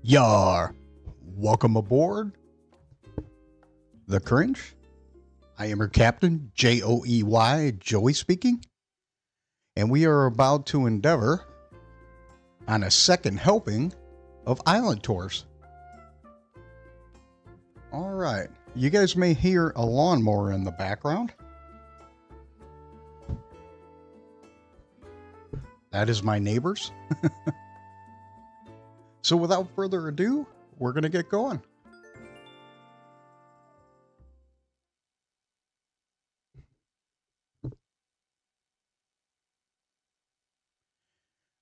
Yar! Welcome aboard the Cringe. I am your captain, Joey, Joey speaking. And we are about to endeavor on a second helping of island tours. Alright, you guys may hear a lawnmower in the background. That is my neighbors. So without further ado, we're going to get going.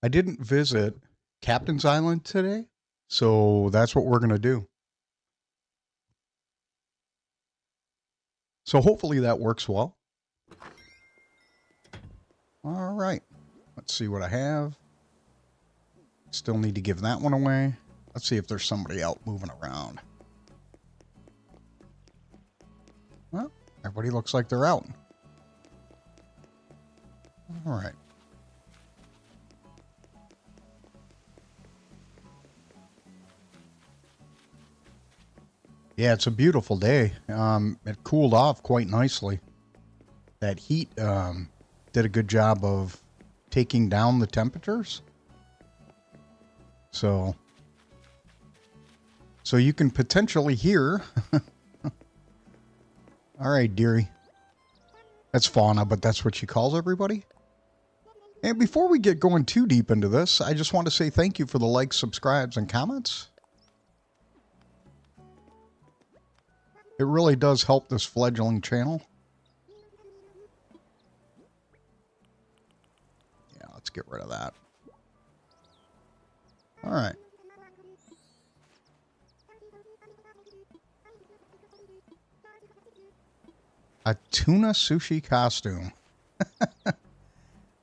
I didn't visit Captain's Island today, so that's what we're going to do. So hopefully that works well. All right, let's see what I have. Still need to give that one away. Let's see if there's somebody out moving around. Well, everybody looks like they're out. All right. Yeah, it's a beautiful day. It cooled off quite nicely. That heat did a good job of taking down the temperatures. So you can potentially hear. All right, dearie. That's Fauna, but that's what she calls everybody. And before we get going too deep into this, I just want to say thank you for the likes, subscribes, and comments. It really does help this fledgling channel. Yeah, let's get rid of that. All right. A tuna sushi costume.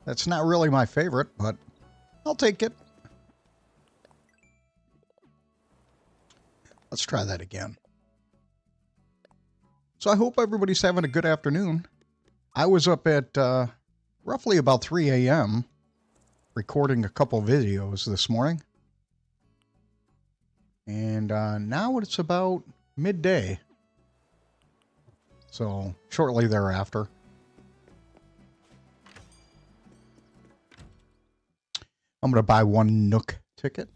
That's not really my favorite, but I'll take it. Let's try that again. So I hope everybody's having a good afternoon. I was up at roughly about 3 a.m. recording a couple videos this morning. And now it's about midday. So shortly thereafter. I'm going to buy one Nook ticket.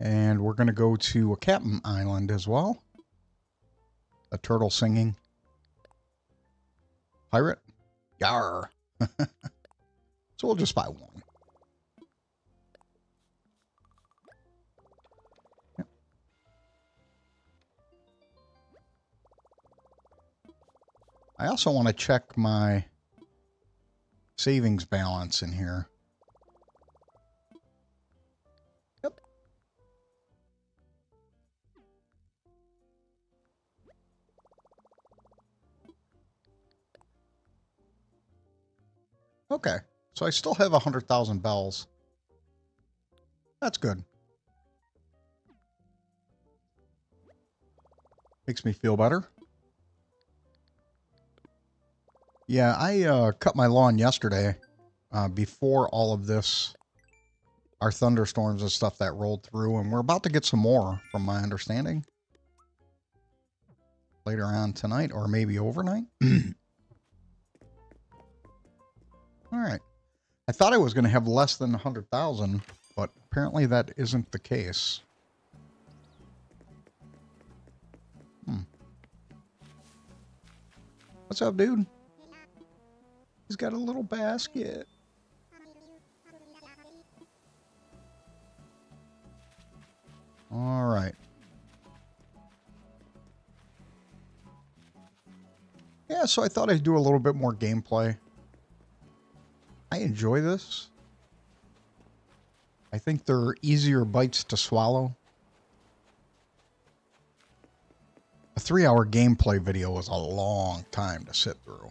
And we're going to go to a Kapp'n Island as well. A turtle singing. Pirate. Yarr. So we'll just buy one. Yep. I also want to check my savings balance in here. Yep. Okay. So I still have 100,000 bells. That's good. Makes me feel better. Yeah, I cut my lawn yesterday before all of this, our thunderstorms and stuff that rolled through, and we're about to get some more, from my understanding. Later on tonight, or maybe overnight. All right. I thought I was going to have less than 100,000, but apparently that isn't the case. What's up, dude? He's got a little basket. All right. Yeah, so I thought I'd do a little bit more gameplay. I enjoy this. I think they're easier bites to swallow. A 3-hour gameplay video is a long time to sit through.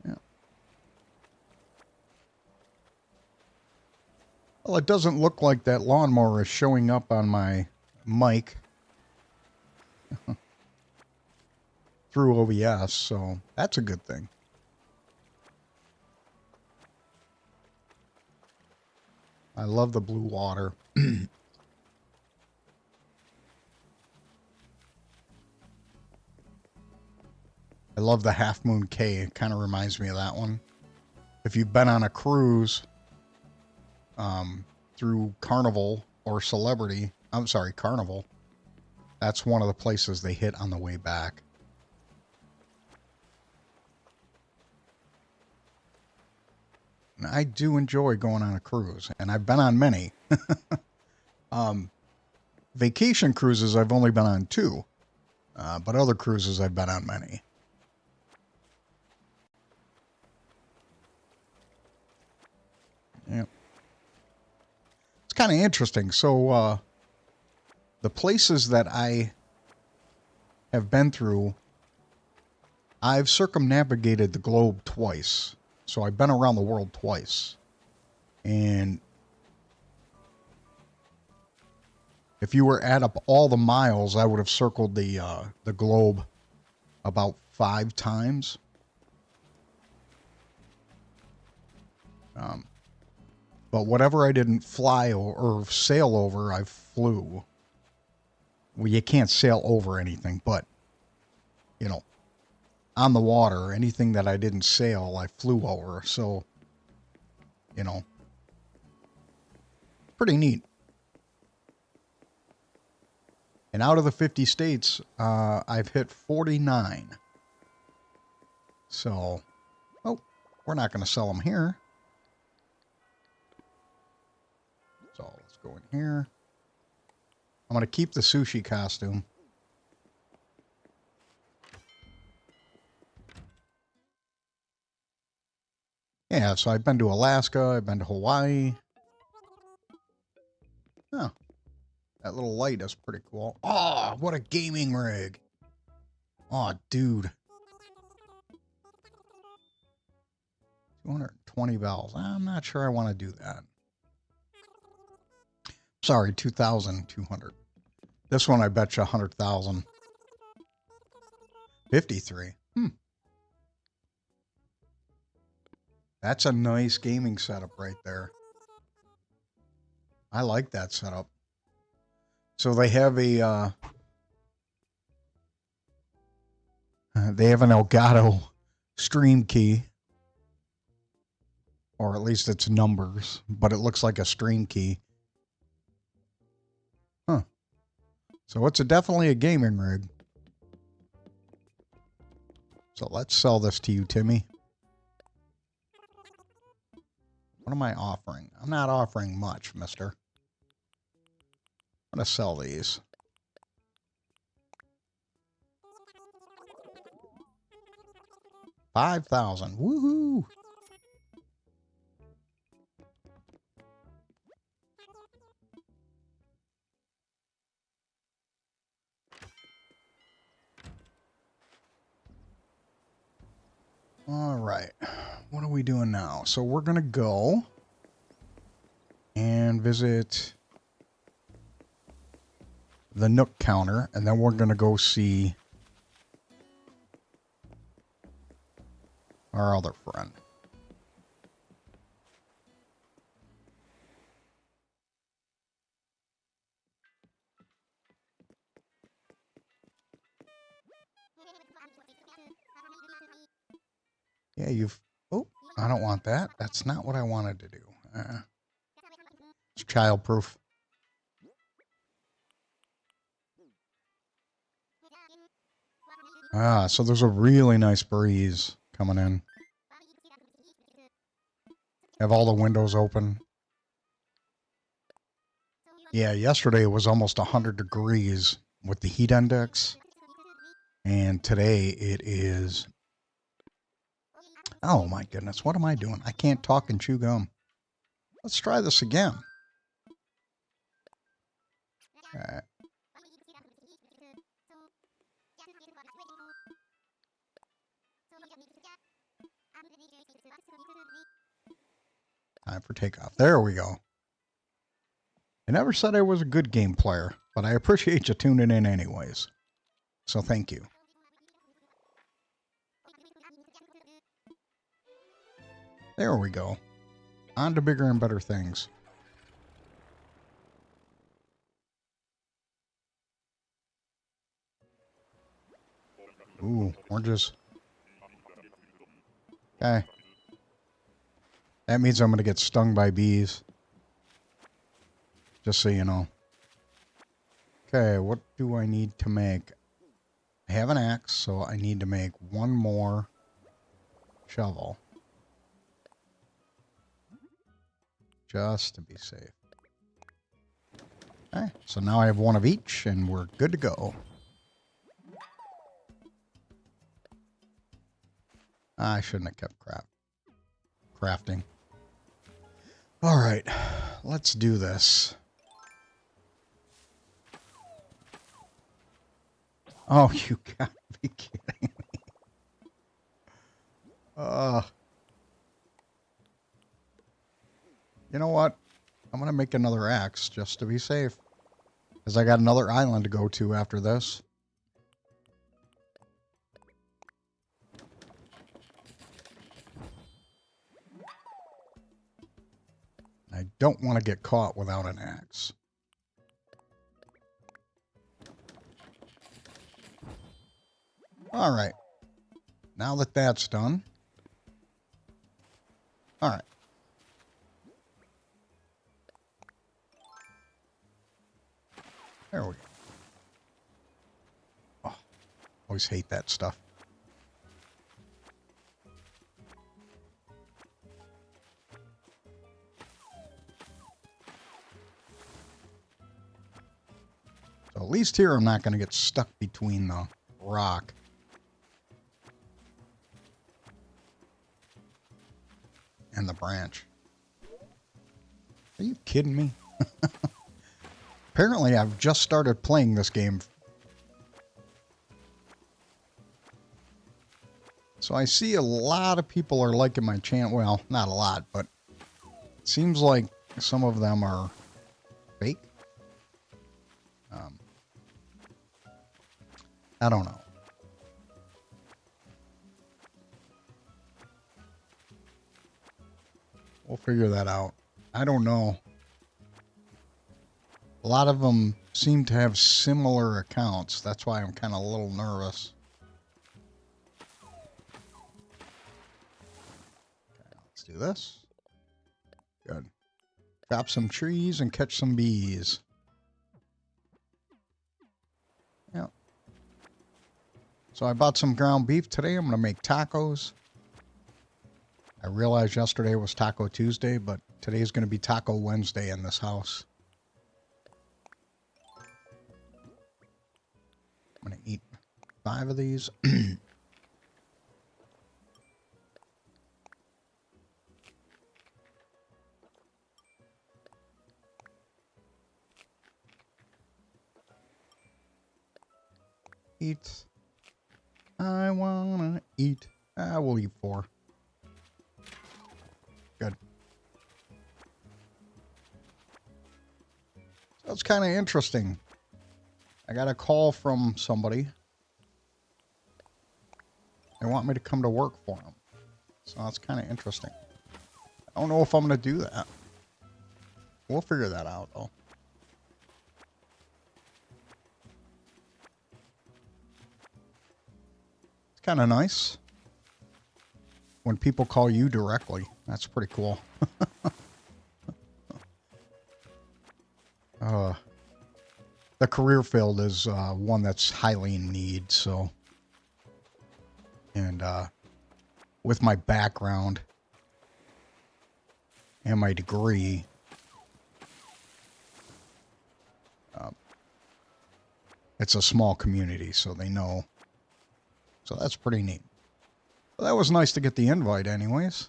Yeah. Well, it doesn't look like that lawnmower is showing up on my mic through OBS, so that's a good thing. I love the blue water. I love the Half Moon Cay. It kind of reminds me of that one. If you've been on a cruise through Carnival or Celebrity, I'm sorry, Carnival, that's one of the places they hit on the way back. And I do enjoy going on a cruise, and I've been on many. Vacation cruises, I've only been on 2, but other cruises, I've been on many. Yep. It's kind of interesting. So, the places that I have been through, I've circumnavigated the globe twice. So I've been around the world twice. And if you were add up all the miles, I would have circled the globe about 5 times. But whatever I didn't fly or sail over, I flew. Well, you can't sail over anything, but, you know, on the water, anything that I didn't sail, I flew over. So, you know, pretty neat. And out of the 50 states, I've hit 49. So, oh, we're not going to sell them here. So let's go in here. I'm going to keep the sushi costume. Yeah, so I've been to Alaska. I've been to Hawaii. Oh, that little light is pretty cool. Oh, what a gaming rig. Oh, dude. 220 bells. I'm not sure I want to do that. Sorry, 2,200. This one, I bet you 100,000. 53. That's a nice gaming setup right there. I like that setup. So they have a they have an Elgato stream key, or at least it's numbers, but it looks like a stream key. Huh. So it's definitely a gaming rig. So let's sell this to you, Timmy. What am I offering? I'm not offering much, mister. I'm going to sell these. $5,000. Woohoo! All right. What are we doing now? So we're going to go and visit the Nook counter, and then we're going to go see our other friend. Yeah, you've... Oh, I don't want that. That's not what I wanted to do. It's child-proof. Ah, so there's a really nice breeze coming in. Have all the windows open. Yeah, yesterday it was almost 100 degrees with the heat index. And today it is... Oh my goodness, what am I doing? I can't talk and chew gum. Let's try this again. Okay. Time for takeoff. There we go. I never said I was a good game player, But I appreciate you tuning in anyways. So thank you. There we go. On to bigger and better things. Ooh, oranges. Okay. That means I'm going to get stung by bees. Just so you know. Okay, what do I need to make? I have an axe, so I need to make one more shovel. Just to be safe. Okay, so now I have one of each, and we're good to go. I shouldn't have kept crafting. All right, let's do this. Oh, you gotta be kidding me. You know what? I'm gonna make another axe just to be safe. Because I got another island to go to after this. I don't want to get caught without an axe. All right. Now that that's done. All right. There we go. Oh, always hate that stuff. So at least here I'm not going to get stuck between the rock and the branch. Are you kidding me? Apparently I've just started playing this game. So I see a lot of people are liking my channel. Well, not a lot, but it seems like some of them are fake. I don't know. We'll figure that out. I don't know. A lot of them seem to have similar accounts. That's why I'm kind of a little nervous. Okay, let's do this. Good. Chop some trees and catch some bees. Yep. So I bought some ground beef today. I'm going to make tacos. I realized yesterday was Taco Tuesday, but today is going to be Taco Wednesday in this house. I'm going to eat 5 of these. Eat. I wanna eat. We'll eat 4. Good. So it's kind of interesting. I got a call from somebody. They want me to come to work for them. So that's kind of interesting. I don't know if I'm going to do that. We'll figure that out, though. It's kind of nice when people call you directly. That's pretty cool. The career field is one that's highly in need, so. And with my background and my degree, it's a small community, so they know. So that's pretty neat. Well, that was nice to get the invite anyways.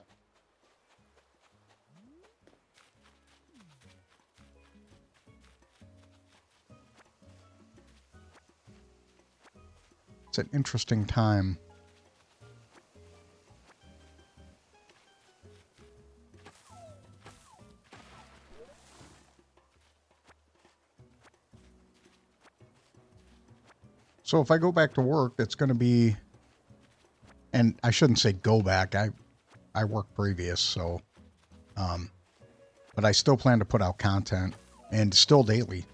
It's an interesting time. So if I go back to work, it's going to be, and I shouldn't say go back. I worked previous, so, but I still plan to put out content and still daily.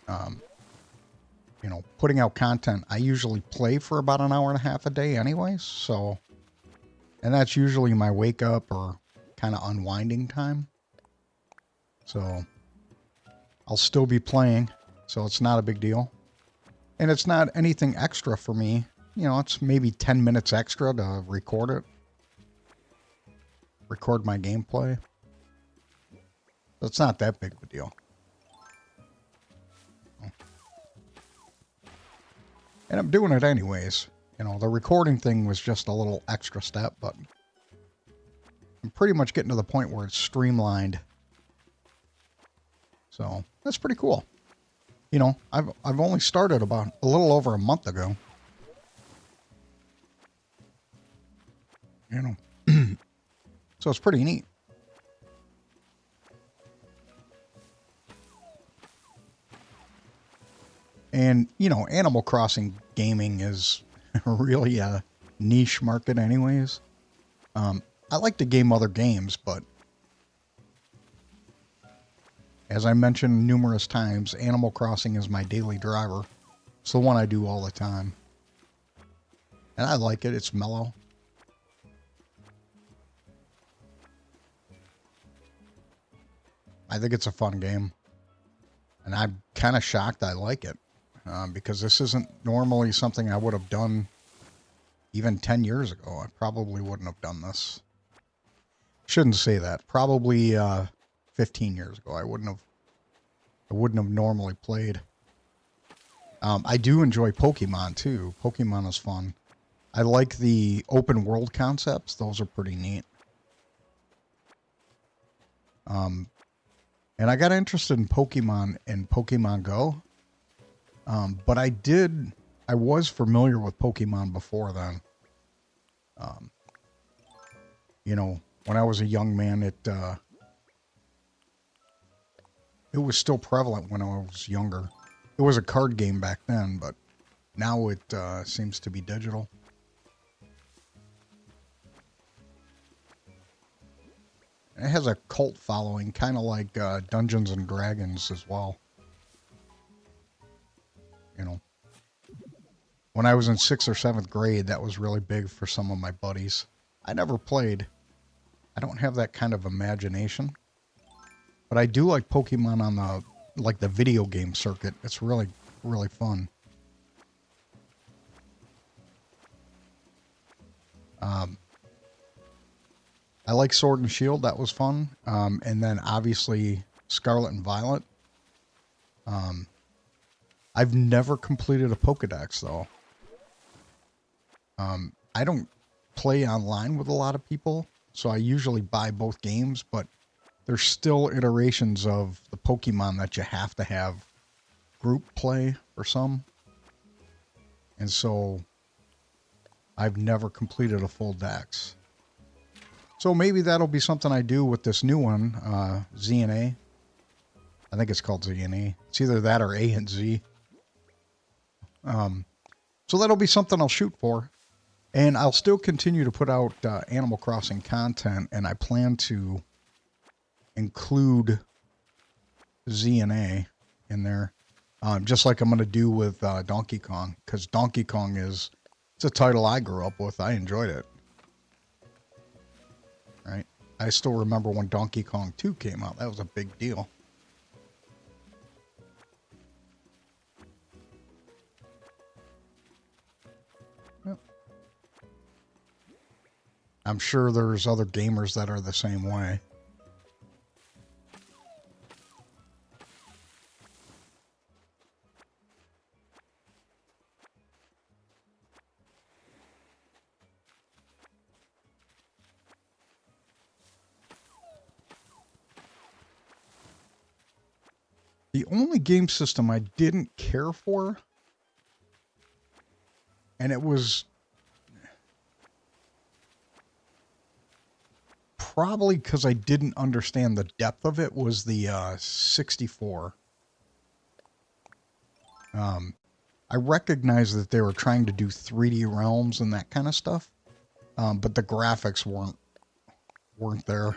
You know, putting out content, I usually play for about an hour and a half a day anyways, so, and that's usually my wake up or kind of unwinding time. So I'll still be playing, so it's not a big deal. And it's not anything extra for me. You know, it's maybe 10 minutes extra to record it. Record my gameplay. So it's not that big of a deal. And I'm doing it anyways. You know, the recording thing was just a little extra step, but I'm pretty much getting to the point where it's streamlined. So that's pretty cool. You know, I've only started about a little over a month ago. You know, so it's pretty neat. And, you know, Animal Crossing gaming is really a niche market anyways. I like to game other games, but as I mentioned numerous times, Animal Crossing is my daily driver. It's the one I do all the time. And I like it. It's mellow. I think it's a fun game. And I'm kind of shocked I like it. Because this isn't normally something I would have done even 10 years ago. I probably wouldn't have done this. Shouldn't say that. Probably 15 years ago. I wouldn't have normally played. I do enjoy Pokemon too. Pokemon is fun. I like the open world concepts. Those are pretty neat. And I got interested in Pokemon and Pokemon Go. But I was familiar with Pokemon before then. You know, when I was a young man, it was still prevalent when I was younger. It was a card game back then, but now it seems to be digital. It has a cult following, kind of like Dungeons and Dragons as well. You know, when I was in 6th or 7th grade, that was really big for some of my buddies. I never played. I don't have that kind of imagination. But I do like Pokemon on the video game circuit. It's really, really fun. I like Sword and Shield. That was fun. And then obviously Scarlet and Violet. I've never completed a Pokedex though. I don't play online with a lot of people, so I usually buy both games, but there's still iterations of the Pokemon that you have to have group play for some. And so I've never completed a full dex. So maybe that'll be something I do with this new one, Z and A. I think it's called Z and A. It's either that or A and Z. So that'll be something I'll shoot for. And I'll still continue to put out Animal Crossing content, and I plan to include Z and A in there, just like I'm going to do with Donkey Kong, because Donkey Kong it's a title I grew up with. I enjoyed it. Right? I still remember when Donkey Kong 2 came out. That was a big deal. I'm sure there's other gamers that are the same way. The only game system I didn't care for, and it was probably because I didn't understand the depth of it, was the 64. I recognized that they were trying to do 3D realms and that kind of stuff, but the graphics weren't there.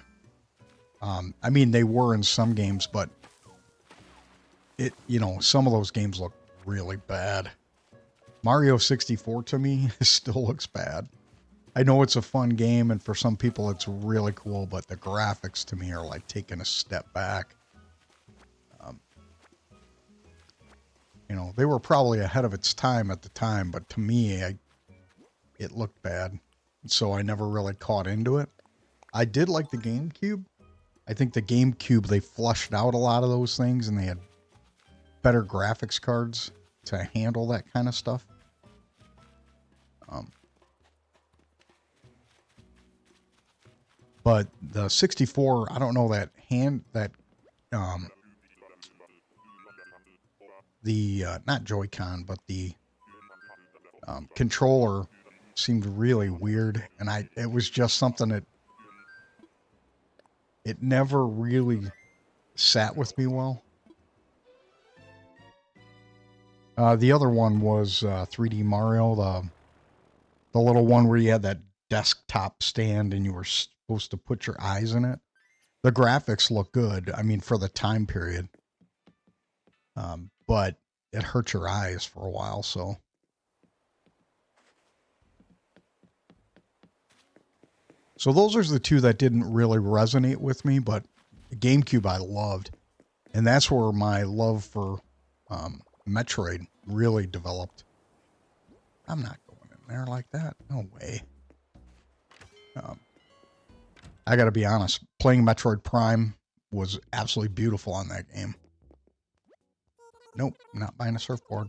I mean, they were in some games, but some of those games look really bad. Mario 64 to me still looks bad. I know it's a fun game, and for some people it's really cool, but the graphics to me are like taking a step back. They were probably ahead of its time at the time, but to me, it looked bad. So I never really caught into it. I did like the GameCube. I think the GameCube, they flushed out a lot of those things, and they had better graphics cards to handle that kind of stuff. But the 64, I don't know, not Joy-Con, but the controller seemed really weird, and it was just something that it never really sat with me well. The other one was 3D Mario, the little one where you had that desktop stand and you were supposed to put your eyes in it. The graphics look good, I mean, for the time period. But it hurt your eyes for a while, so. So those are the two that didn't really resonate with me, but the GameCube I loved. And that's where my love for Metroid really developed. I'm not going in there like that. No way. I got to be honest. Playing Metroid Prime was absolutely beautiful on that game. Nope, not buying a surfboard.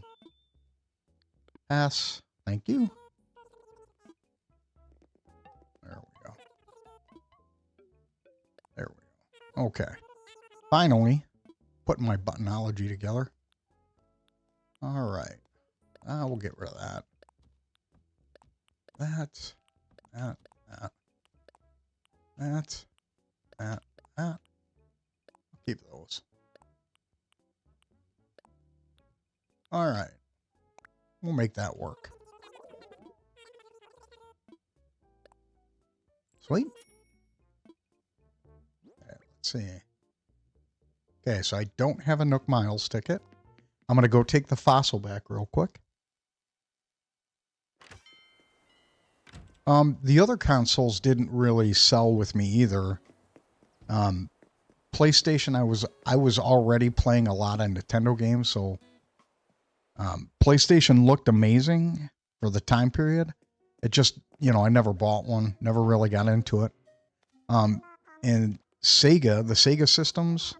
Pass. Thank you. There we go. There we go. Okay. Finally, putting my buttonology together. All right. We'll get rid of that. That. I'll keep those. All right. We'll make that work. Sweet. Okay, let's see. Okay, so I don't have a Nook Miles ticket. I'm going to go take the fossil back real quick. The other consoles didn't really sell with me either. PlayStation, I was already playing a lot of Nintendo games, so PlayStation looked amazing for the time period. It just, I never bought one, never really got into it. And Sega, the Sega systems,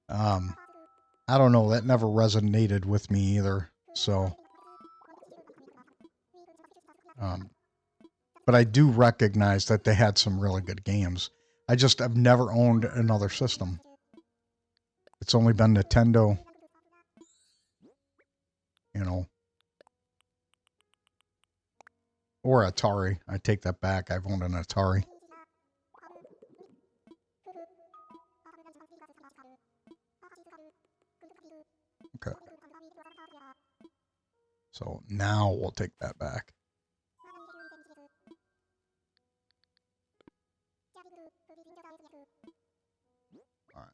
I don't know, that never resonated with me either. So, but I do recognize that they had some really good games. I've never owned another system. It's only been Nintendo, or Atari. I take that back. I've owned an Atari. Okay. So now we'll take that back. All right.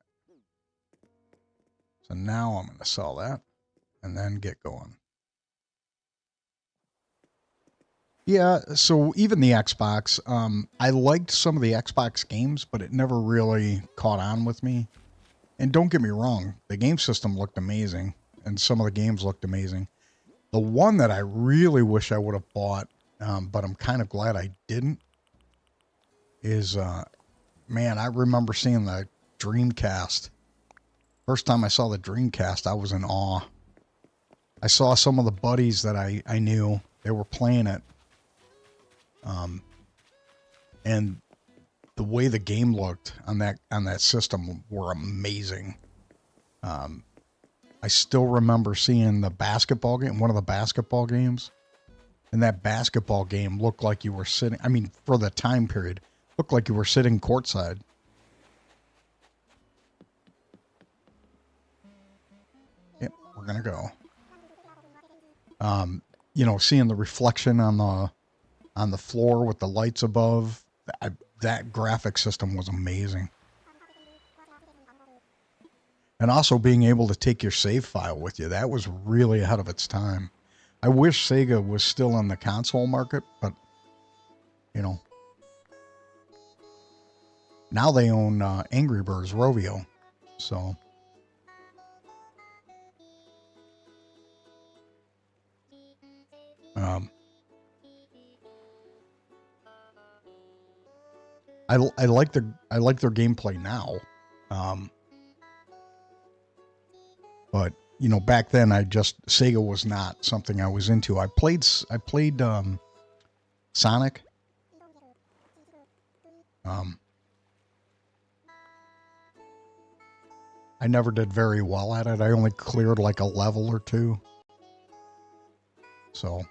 So now I'm going to sell that and then get going. Yeah, so even the Xbox, I liked some of the Xbox games, but it never really caught on with me. And don't get me wrong, the game system looked amazing, and some of the games looked amazing. The one that I really wish I would have bought, but I'm kind of glad I didn't, is, man, I remember seeing the Dreamcast. First time I saw the Dreamcast, I was in awe. I saw some of the buddies that I knew, they were playing it. And the way the game looked on that system were amazing. I still remember seeing the basketball game, one of the basketball games, and that basketball game looked like you were sitting, I mean, for the time period, looked like you were sitting courtside. Yep, we're gonna go. You know, seeing the reflection on the floor with the lights above, that graphic system was amazing. And also being able to take your save file with you, that was really ahead of its time. I wish Sega was still in the console market, but, you know, now they own Angry Birds Rovio, so... I like their gameplay now, but you know, back then Sega was not something I was into. I played Sonic. I never did very well at it. I only cleared like a level or two. So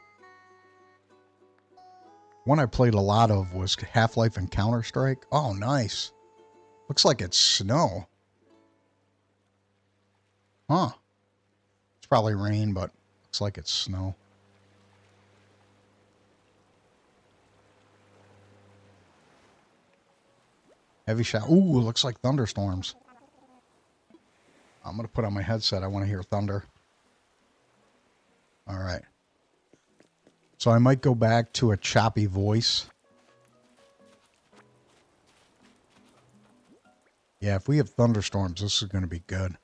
one I played a lot of was Half-Life and Counter-Strike. Oh, nice. Looks like it's snow. Huh. It's probably rain, but looks like it's snow. Heavy shower. Ooh, looks like thunderstorms. I'm going to put on my headset. I want to hear thunder. All right. So I might go back to a choppy voice. Yeah, if we have thunderstorms, this is going to be good.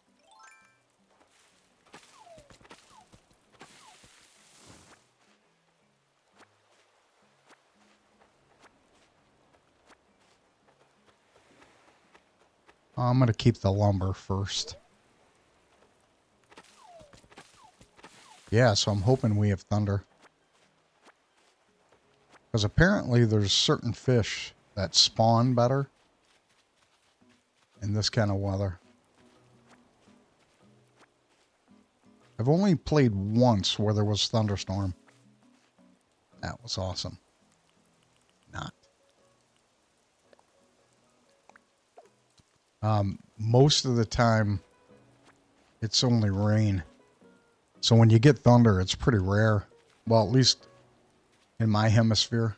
I'm going to keep the lumber first. Yeah, so I'm hoping we have thunder. Because apparently there's certain fish that spawn better in this kind of weather. I've only played once where there was thunderstorm. That was awesome. Not. Most of the time, it's only rain. So when you get thunder, it's pretty rare. Well, at least in my hemisphere.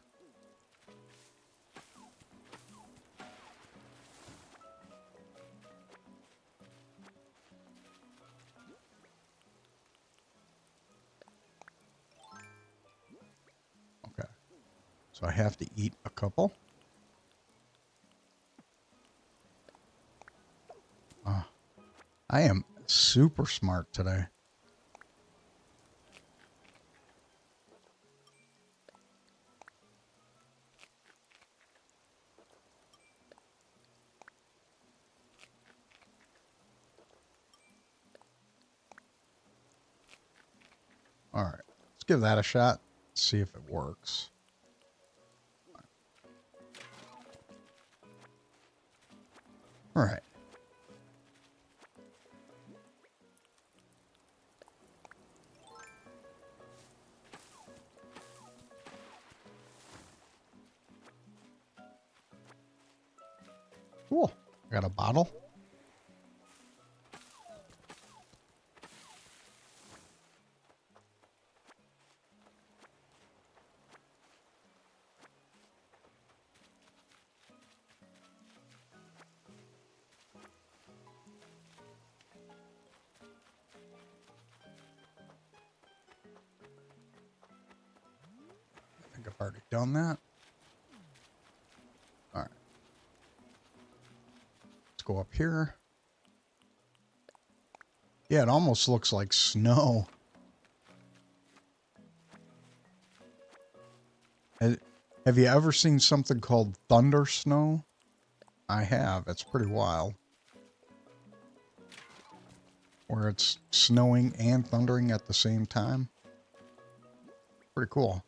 Okay. So I have to eat a couple. I am super smart today. All right. Let's give that a shot. See if it works. All right. Cool. I got a bottle. I think I've already done that. All right. Let's go up here. Yeah, it almost looks like snow. Have you ever seen something called thunder snow? I have. It's pretty wild. Where it's snowing and thundering at the same time. Pretty cool.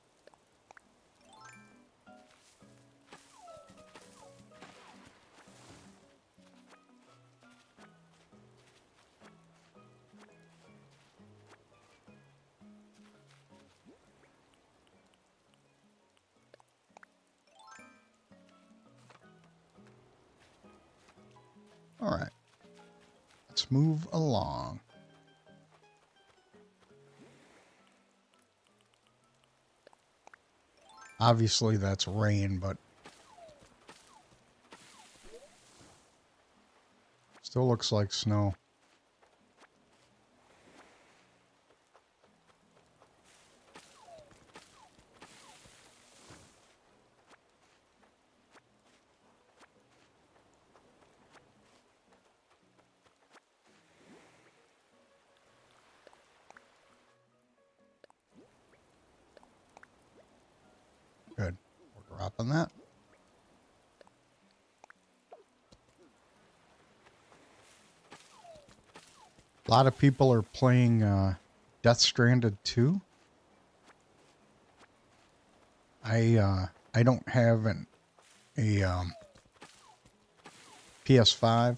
All right. Let's move along. Obviously that's rain, but still looks like snow. Good. We're dropping that. A lot of people are playing Death Stranded 2. I don't have a PS5.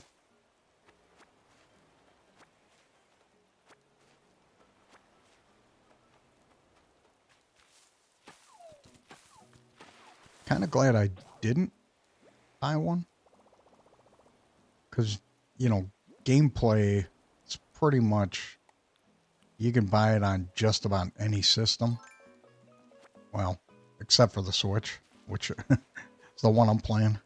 Kind of glad I didn't buy one. Because, you know, gameplay is pretty much, you can buy it on just about any system. Well, except for the Switch, which is the one I'm playing.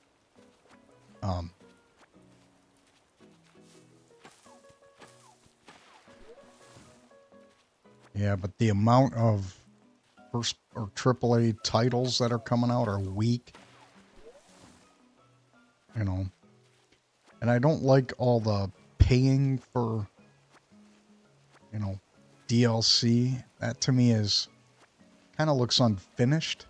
Yeah, but the amount of first or AAA titles that are coming out are weak. You know, and I don't like all the paying for, you know, DLC. That to me is kind of looks unfinished.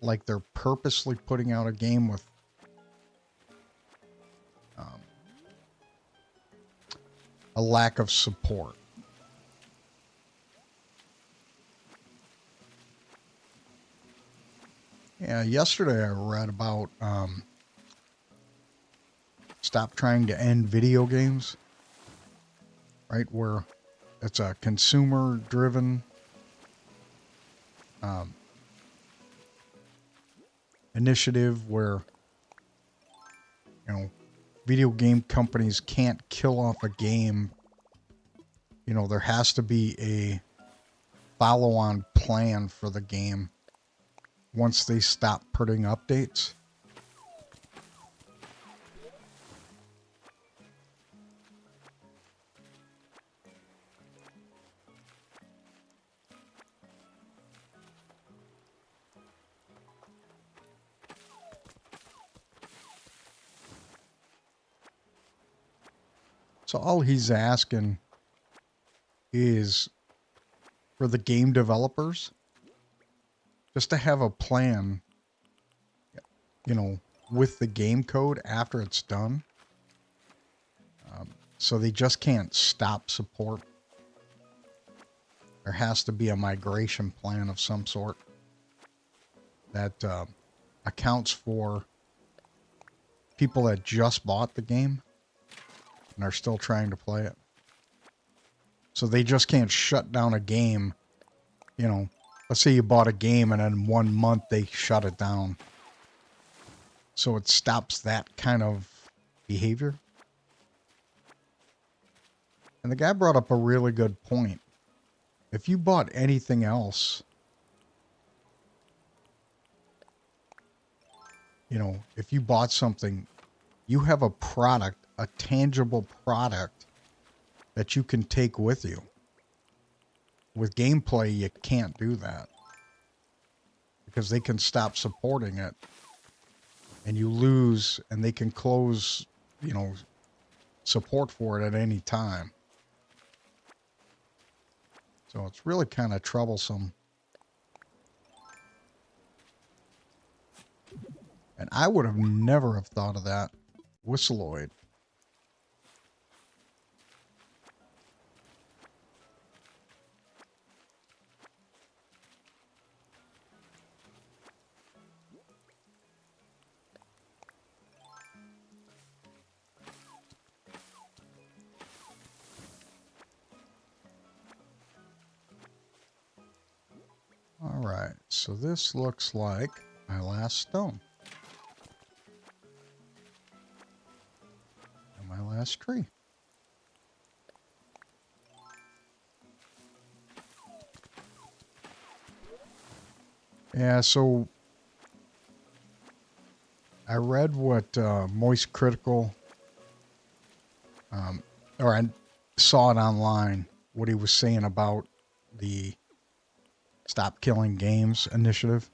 Like they're purposely putting out a game with a lack of support. Yeah, yesterday I read about stop trying to end video games, right? Where it's a consumer-driven initiative where, you know, video game companies can't kill off a game. You know, there has to be a follow-on plan for the game once they stop putting updates. So all he's asking is for the game developers just to have a plan, you know, with the game code after it's done. So they just can't stop support. There has to be a migration plan of some sort that accounts for people that just bought the game and are still trying to play it. So they just can't shut down a game. You know, let's say you bought a game and in 1 month they shut it down. So it stops that kind of behavior. And the guy brought up a really good point. If you bought anything else, you know, if you bought something, you have a product, a tangible product that you can take with you. With gameplay, you can't do that because they can stop supporting it and you lose, and they can close, you know, support for it at any time. So it's really kind of troublesome. And I would have never have thought of that. Whistleoid. All right, so this looks like my last stone. And my last tree. Yeah, so I read what Moist Critical, or I saw it online, what he was saying about the Stop Killing Games initiative.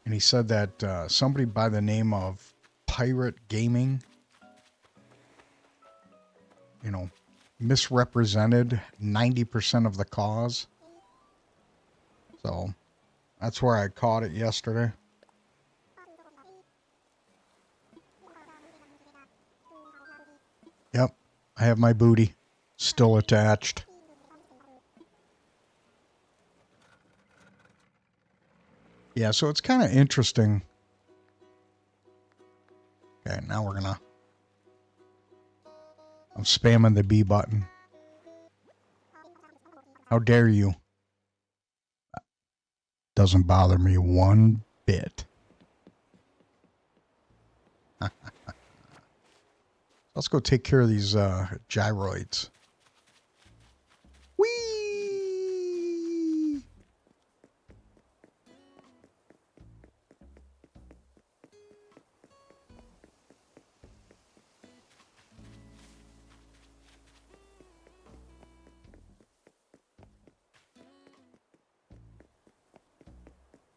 And he said that somebody by the name of Pirate Gaming, misrepresented 90% of the cause. So that's where I caught it yesterday. Yep, I have my booty still attached. Yeah, so it's kind of interesting. Okay, now I'm spamming the B button. How dare you? Doesn't bother me one bit. Let's go take care of these gyroids. Whee!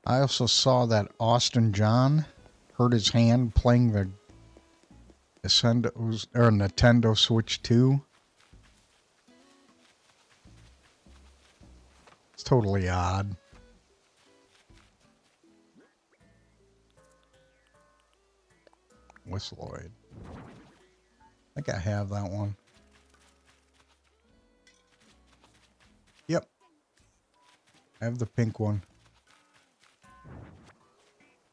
I also saw that Austin John hurt his hand playing the Nintendo Switch 2. It's totally odd. Whistleoid. I think I have that one. Yep. I have the pink one.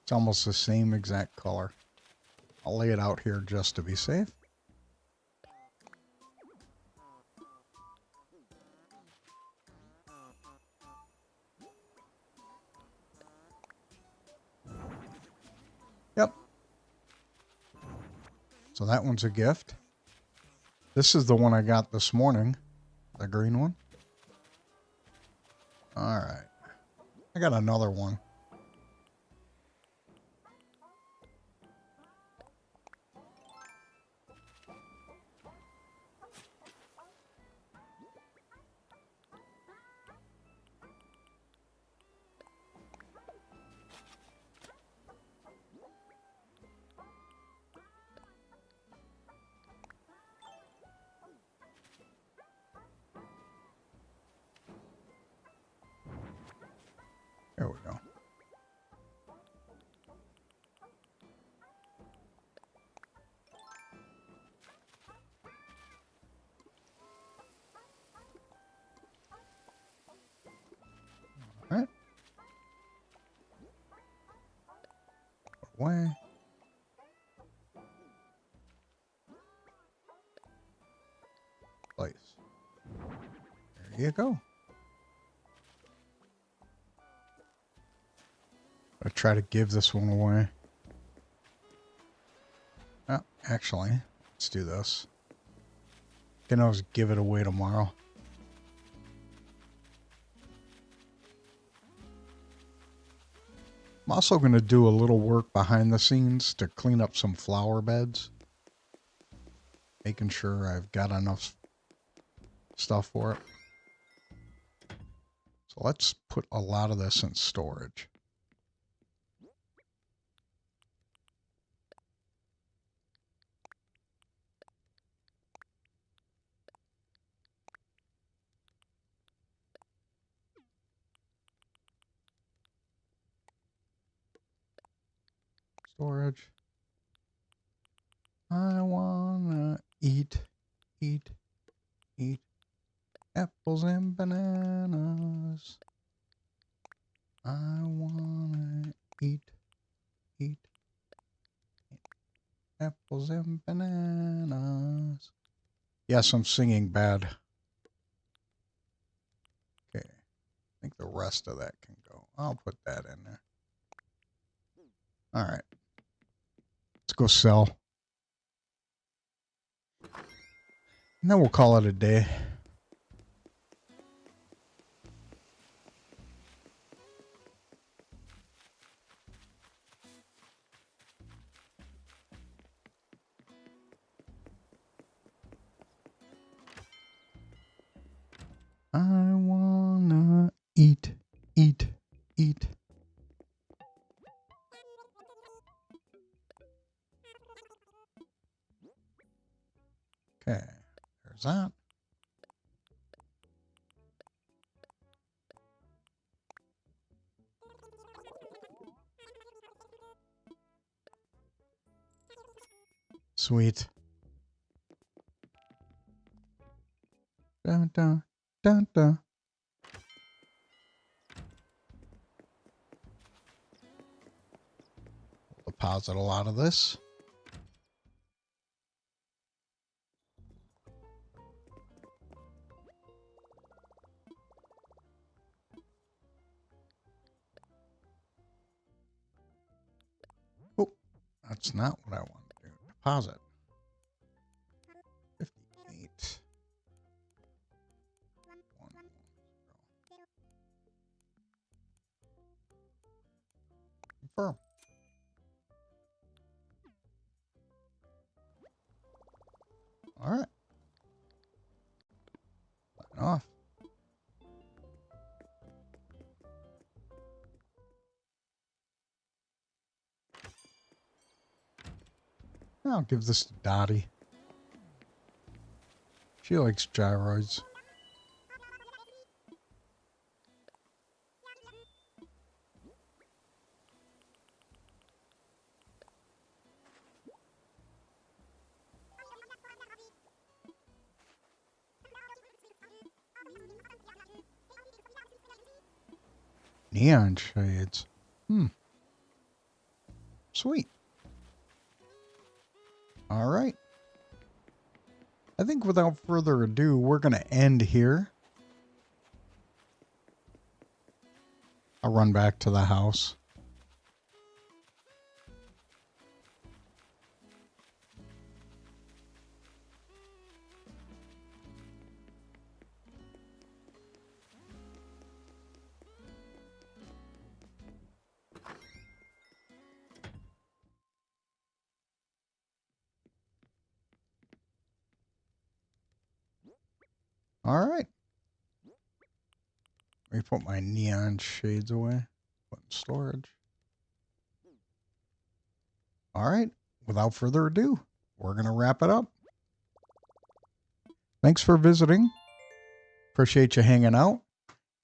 It's almost the same exact color. I'll lay it out here just to be safe. Yep. So that one's a gift. This is the one I got this morning. The green one. All right. I got another one. There we go. All right. Away. Place. There you go. I'll try to give this one away. Oh, actually, let's do this. Can always give it away tomorrow. I'm also going to do a little work behind the scenes to clean up some flower beds. Making sure I've got enough stuff for it. So let's put a lot of this in storage. Storage. I wanna eat apples and bananas. I wanna eat apples and bananas. Yes, I'm singing bad. Okay, I think the rest of that can go. I'll put that in there. All right, let's go sell. And then we'll call it a day. I wanna eat, eat, eat. Okay, there's that. Sweet. Dun, dun, dun, dun. Deposit a lot of this. Oh, that's not what I want to do. Deposit. 58. 110. Confirm. All right. Sign off. I'll give this to Dottie. She likes gyroids. Neon shades. Sweet. All right. I think without further ado, we're going to end here. I'll run back to the house. All right. Let me put my neon shades away. Put in storage. All right. Without further ado, we're going to wrap it up. Thanks for visiting. Appreciate you hanging out.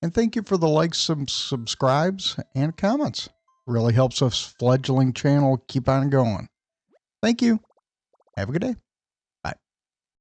And thank you for the likes, some subscribes, and comments. Really helps us fledgling channel keep on going. Thank you. Have a good day.